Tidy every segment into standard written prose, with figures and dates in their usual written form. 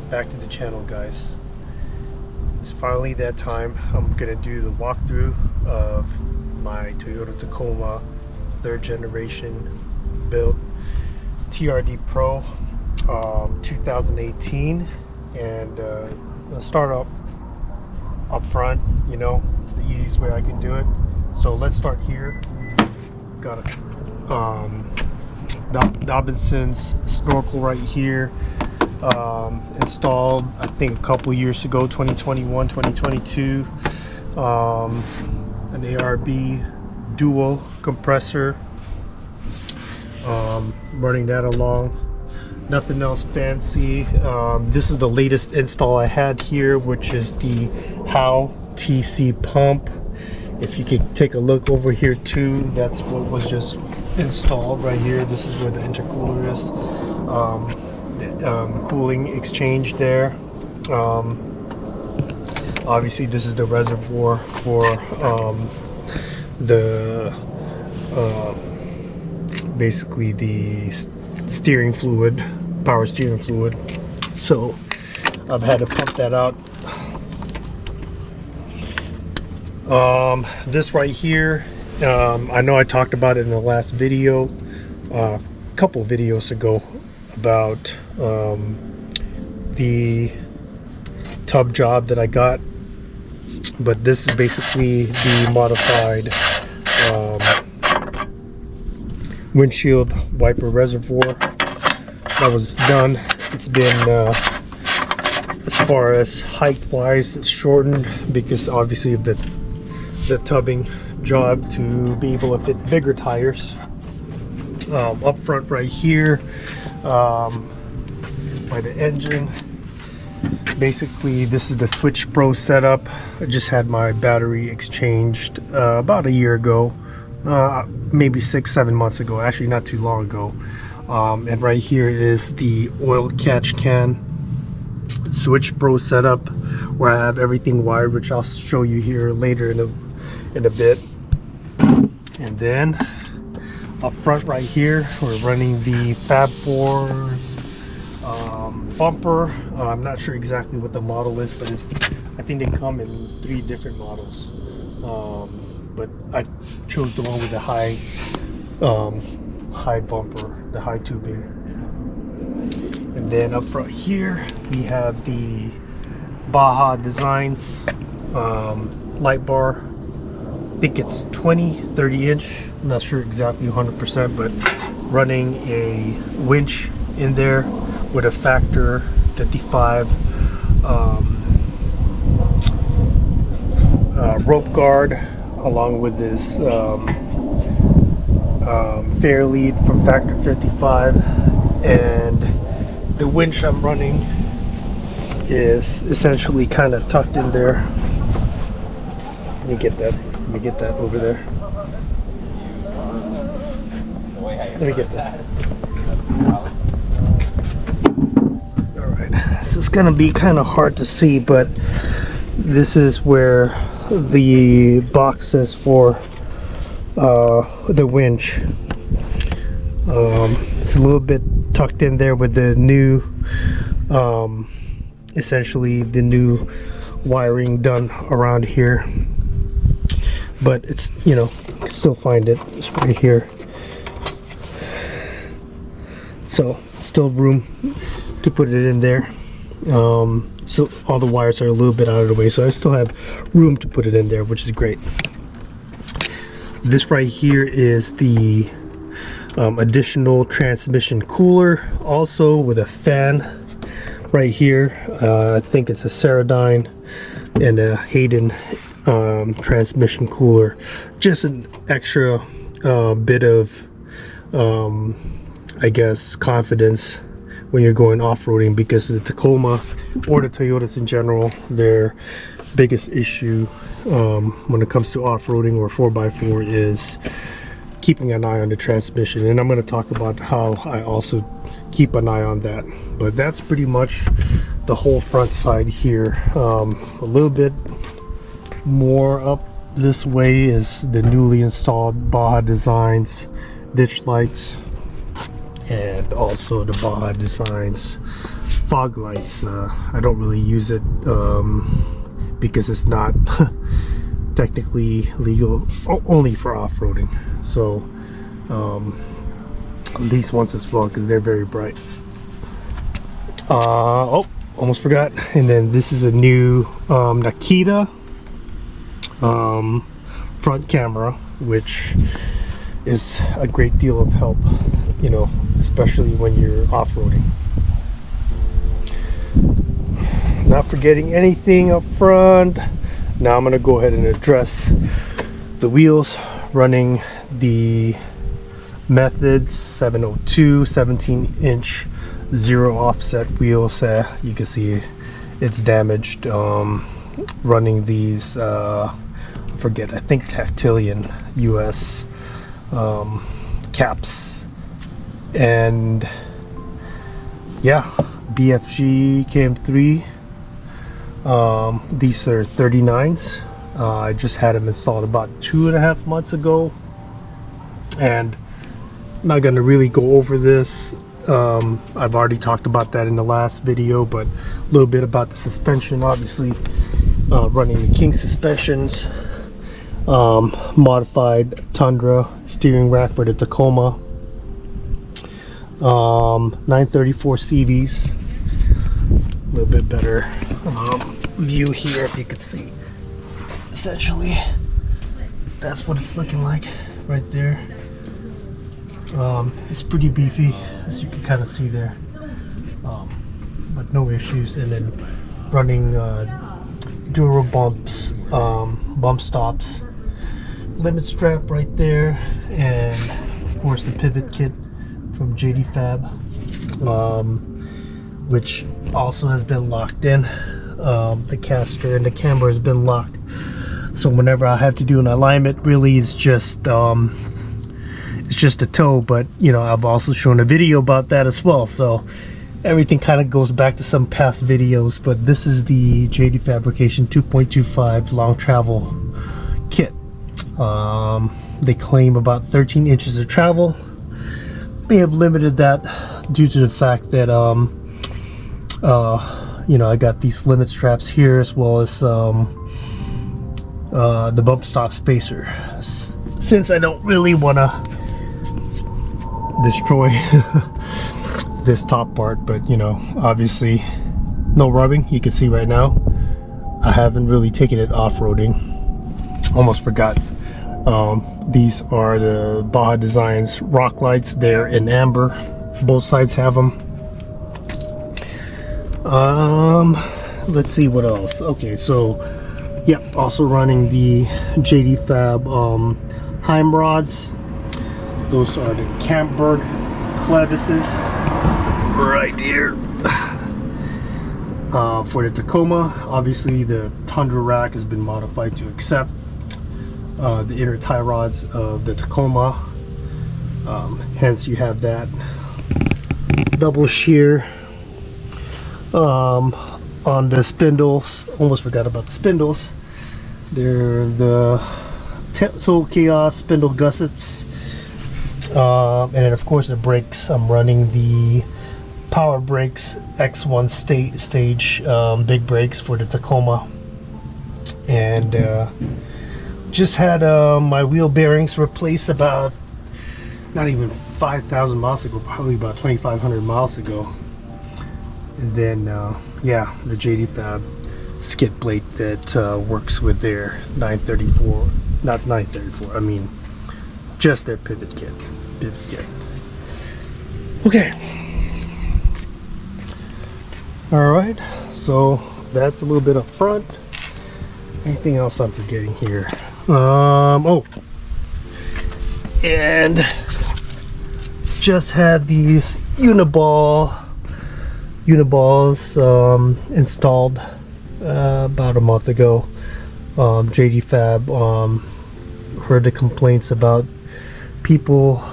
Welcome back to the channel, guys. It's finally that time. I'm gonna do the walkthrough of my Toyota Tacoma 3rd generation built TRD Pro 2018, and I'll start up front. You know, it's the easiest way I can do it. So let's start here. Got a Dobinson's snorkel right here, installed I think a couple years ago, 2021 2022. An ARB dual compressor, running that along. Nothing else fancy. This is the latest install I had here, which is the How TC pump. If you could take a look over here too, that's what was just installed right here. This is where the intercooler is, cooling exchange there. Obviously this is the reservoir for basically the steering fluid, power steering fluid. So I've had to pump that out. This right here, I know I talked about it in the last video, a couple videos ago, about the tub job that I got, but this is basically the modified windshield wiper reservoir that was done. It's been as far as height wise, it's shortened because obviously of the tubbing job to be able to fit bigger tires. Up front right here, by the engine, basically this is the Switch Pro setup. I just had my battery exchanged about a year ago, maybe 6-7 months ago, actually not too long ago. And right here is the oil catch can Switch Pro setup, where I have everything wired, which I'll show you here later in a bit. And then up front right here, we're running the Fab 4 bumper. I'm not sure exactly what the model is, but I think they come in 3 different models. But I chose the one with the high bumper, the high tubing. And then up front here, we have the Baja Designs light bar. I think it's 20-30 inch. I'm not sure exactly 100%, but running a winch in there with a factor 55 rope guard, along with this fair lead from factor 55, and the winch I'm running is essentially kind of tucked in there. Let me get that over there. Let me get this. Alright, so it's gonna be kind of hard to see, but this is where the box is for the winch. It's a little bit tucked in there with the new essentially the new wiring done around here, but it's, you know, you can still find it. It's right here, so still room to put it in there. So all the wires are a little bit out of the way, so I still have room to put it in there, which is great. This right here is the additional transmission cooler, also with a fan right here. I think it's a Ceradyne and a Hayden transmission cooler. Just an extra bit of I guess confidence when you're going off-roading, because the Tacoma, or the Toyotas in general, their biggest issue when it comes to off-roading or 4x4 is keeping an eye on the transmission, and I'm going to talk about how I also keep an eye on that. But that's pretty much the whole front side here. A little bit more up this way is the newly installed Baja Designs ditch lights. and also the Baja Designs fog lights. I don't really use it because it's not technically legal, only for off-roading. So these ones as well, because they're very bright. Oh, almost forgot. And then this is a new Nakita front camera, which is a great deal of help, you know, especially when you're off-roading. Not forgetting anything up front. Now I'm going to go ahead and address the wheels, running the Methods 702 17-inch zero offset wheels. You can see it's damaged. Running these I think Tactilian US caps, and yeah, BFG KM3. These are 39's. I just had them installed about 2.5 months ago, and I'm not gonna really go over this. I've already talked about that in the last video, but a little bit about the suspension. Obviously, running the King suspensions, modified Tundra steering rack for the Tacoma, 934 CVs. A little bit better view here, if you could see. Essentially, that's what it's looking like right there. It's pretty beefy, as you can kind of see there, but no issues. And then running Duro bumps, bump stops, limit strap right there, and of course the pivot kit from JD Fab, which also has been locked in. The caster and the camber has been locked, so whenever I have to do an alignment, really it's just a toe. But you know, I've also shown a video about that as well, so everything kind of goes back to some past videos. But this is the JD Fabrication 2.25 long travel kit. They claim about 13 inches of travel. May have limited that due to the fact that you know, I got these limit straps here, as well as the bump stop spacer, since I don't really want to destroy this top part. But you know, obviously no rubbing. You can see right now I haven't really taken it off-roading. Almost forgot. These are the Baja Designs rock lights. They're in amber. Both sides have them. Let's see what else. Okay, so yep, also running the JD Fab Heim rods. Those are the Campberg clevises right here. For the Tacoma, obviously the Tundra rack has been modified to accept the inner tie rods of the Tacoma. Hence you have that double shear on the spindles. Almost forgot about the spindles. They're the Total Chaos spindle gussets. And then of course the brakes, I'm running the Power Brakes X1 stage big brakes for the Tacoma. And just had my wheel bearings replaced about, not even 5,000 miles ago, probably about 2,500 miles ago. And then yeah, the JD Fab skid plate that works with their 934, not 934, I mean just their pivot kit. Okay, all right, so that's a little bit up front. Anything else I'm forgetting here? Oh, and just had these Uniballs installed about a month ago. JD Fab heard the complaints about people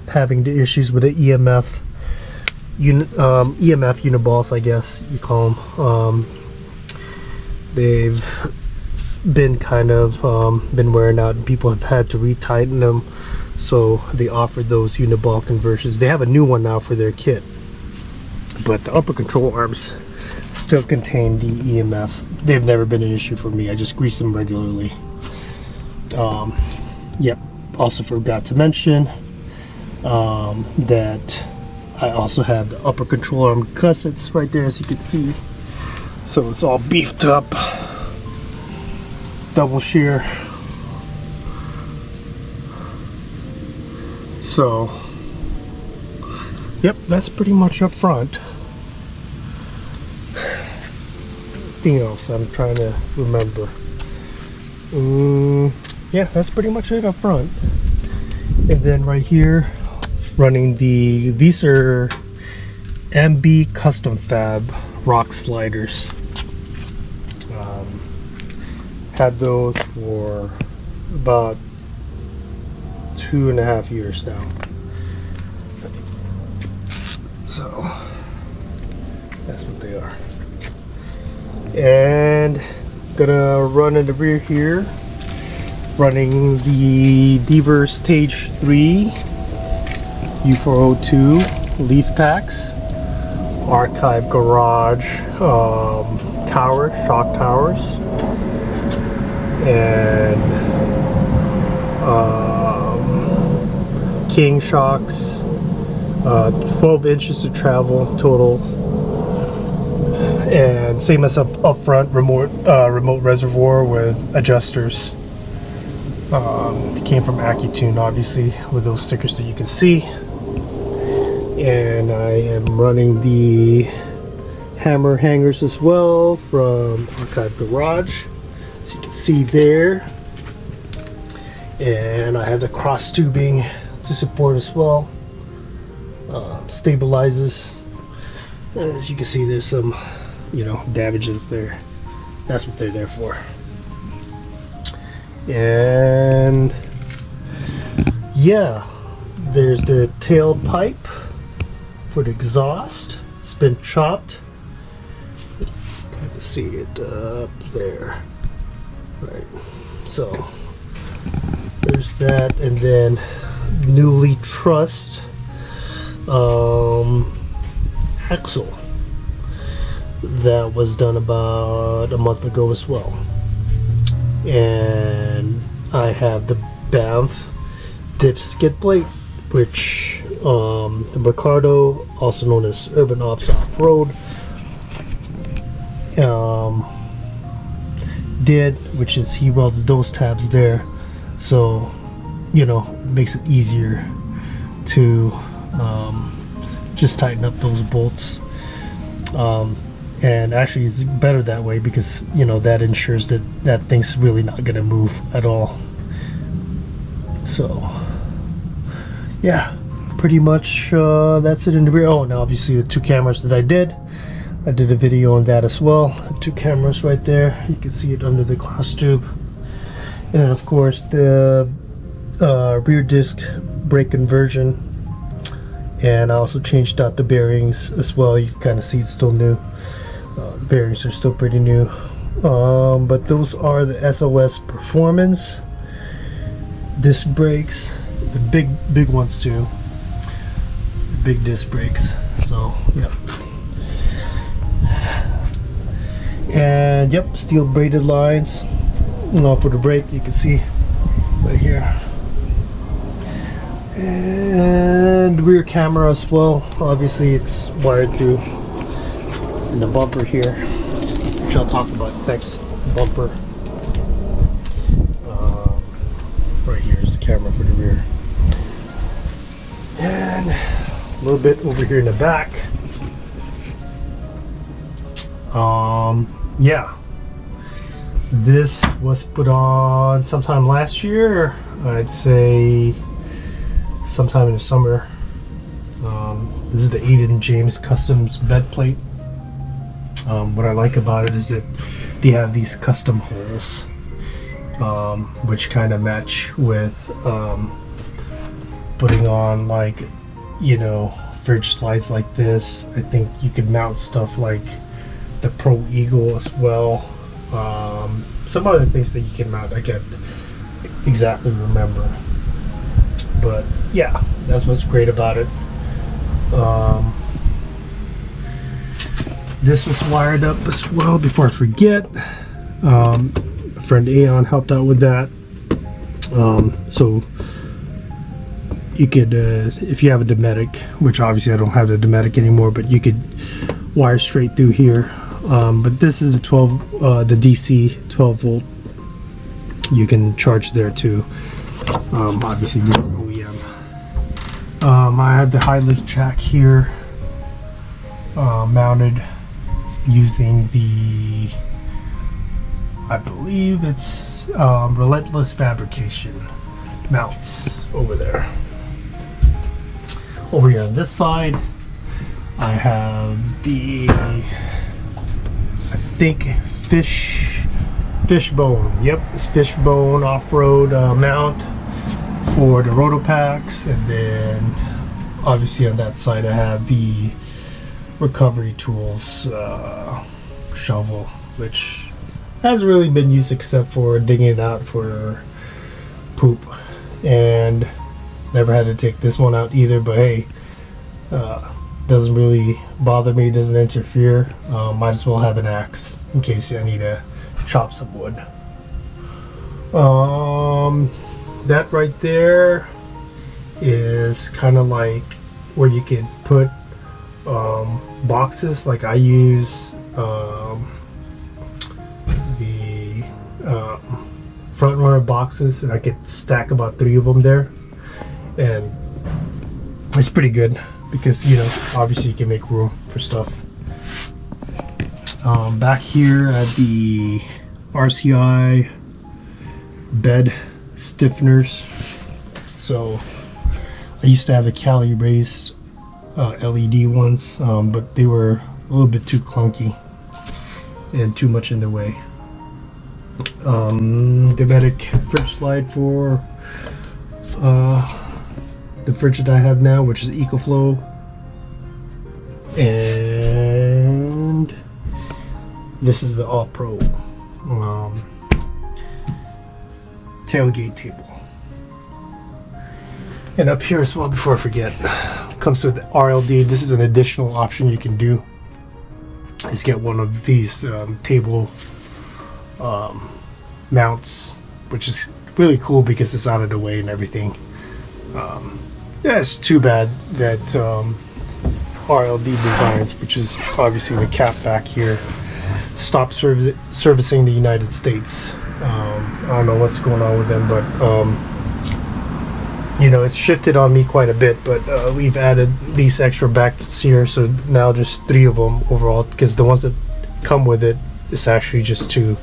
having the issues with the EMF Uniballs, I guess you call them. They've been kind of been wearing out, and people have had to retighten them. so they offered those uniball conversions. They have a new one now for their kit, but the upper control arms still contain the EMF. They've never been an issue for me. I just grease them regularly. Yep, also forgot to mention that I also have the upper control arm gussets right there, as you can see. So it's all beefed up, double shear. So, yep, that's pretty much up front. Anything else I'm trying to remember? Yeah, that's pretty much it up front. And then right here, running these are MB Custom Fab rock sliders. Had those for about 2.5 years now. So that's what they are. And gonna run in the rear here, running the Deaver Stage 3 U402 leaf packs, archive garage towers, shock towers, and King shocks, 12 inches to travel total, and same as up front, remote reservoir with adjusters. It came from AccuTune, obviously, with those stickers that you can see. And I am running the hammer hangers as well from Archive Garage, as you can see there. And I have the cross tubing to support as well. Stabilizes. As you can see, there's some, damages there. That's what they're there for. And yeah, there's the tailpipe for the exhaust. It's been chopped. Kind of see it up there. Right. So there's that, and then newly trussed axle that was done about a month ago as well. And I have the Banff diff skid plate, which Ricardo, also known as Urban Ops Off-Road, did, which is he welded those tabs there, so it makes it easier to just tighten up those bolts. And actually it's better that way, because that ensures that thing's really not gonna move at all. So yeah, pretty much that's it in the rear. Oh, now obviously the two cameras that I did a video on that as well. The two cameras right there, you can see it under the cross tube. And then of course the rear disc brake conversion, and I also changed out the bearings as well. You can kind of see it's still new. The bearings are still pretty new, but those are the SOS Performance disc brakes, the big ones too, the big disc brakes. So yep, and yep, steel braided lines for the brake, you can see right here, and rear camera as well. Obviously it's wired through in the bumper here, which I'll talk about next. Bumper right here is the camera for the rear, and a little bit over here in the back. Yeah, this was put on sometime last year, I'd say sometime in the summer. This is the Aiden James Customs bed plate. What I like about it is that they have these custom holes, which kind of match with putting on, like, fridge slides like this. I think you could mount stuff like the Pro Eagle as well. Some other things that you can mount, I can't exactly remember, but yeah, that's what's great about it. This was wired up as well before I forget. Friend Aeon helped out with that. So you could, if you have a Dometic, which obviously I don't have the Dometic anymore, but you could wire straight through here. But this is the the DC 12 volt. You can charge there too. Obviously this is OEM. I have the high lift jack here, mounted using the, I believe it's Relentless Fabrication mounts over there. Over here on this side, I have the, I think, Fishbone. Yep, it's Fishbone off-road mount for the Rotopacks, and then obviously on that side I have the Recovery Tools shovel, which hasn't really been used except for digging it out for poop, and never had to take this one out either, but hey, doesn't really bother me, doesn't interfere. Might as well have an axe in case I need to chop some wood. That right there is kind of like where you could put boxes. Like I use the front runner boxes, and I could stack about 3 of them there, and it's pretty good because, you know, obviously you can make room for stuff. Back here at the RCI bed stiffeners. So I used to have the Cali raised LED ones, but they were a little bit too clunky and too much in the way. Dometic fridge slide for the fridge that I have now, which is EcoFlow, and this is the All Pro tailgate table. And up here as well, before I forget, comes with RLD. This is an additional option you can do, is get one of these table mounts, which is really cool because it's out of the way and everything. Yeah, it's too bad that RLD Designs, which is obviously the cap back here, stopped servicing the United States. I don't know what's going on with them, but you know, it's shifted on me quite a bit, but we've added these extra backs here, so now there's 3 of them overall, because the ones that come with it is actually just 2.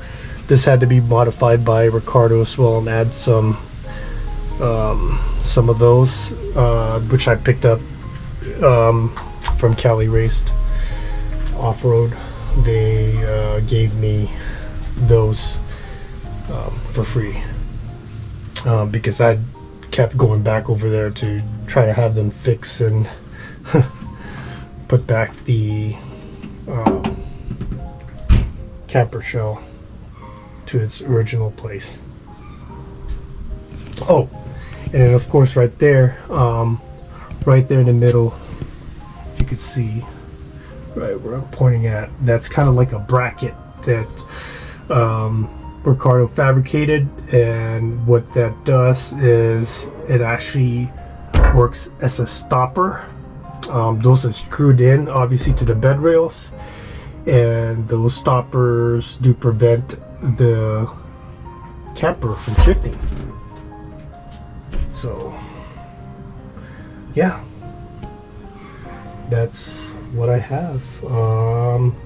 This had to be modified by Ricardo as well and add some of those, which I picked up from Cali Raced Off-Road. They gave me those for free because I kept going back over there to try to have them fix and put back the camper shell to its original place. Oh, and then of course right there in the middle, if you could see right where I'm pointing at, that's kind of like a bracket that Ricardo fabricated, and what that does is it actually works as a stopper. Those are screwed in obviously to the bed rails, and those stoppers do prevent the camper from shifting. So yeah, that's what I have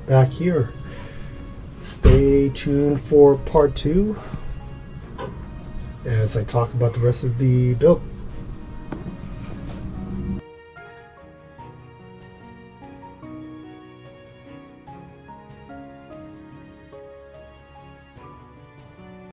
back here. Stay tuned for part 2 as I talk about the rest of the build.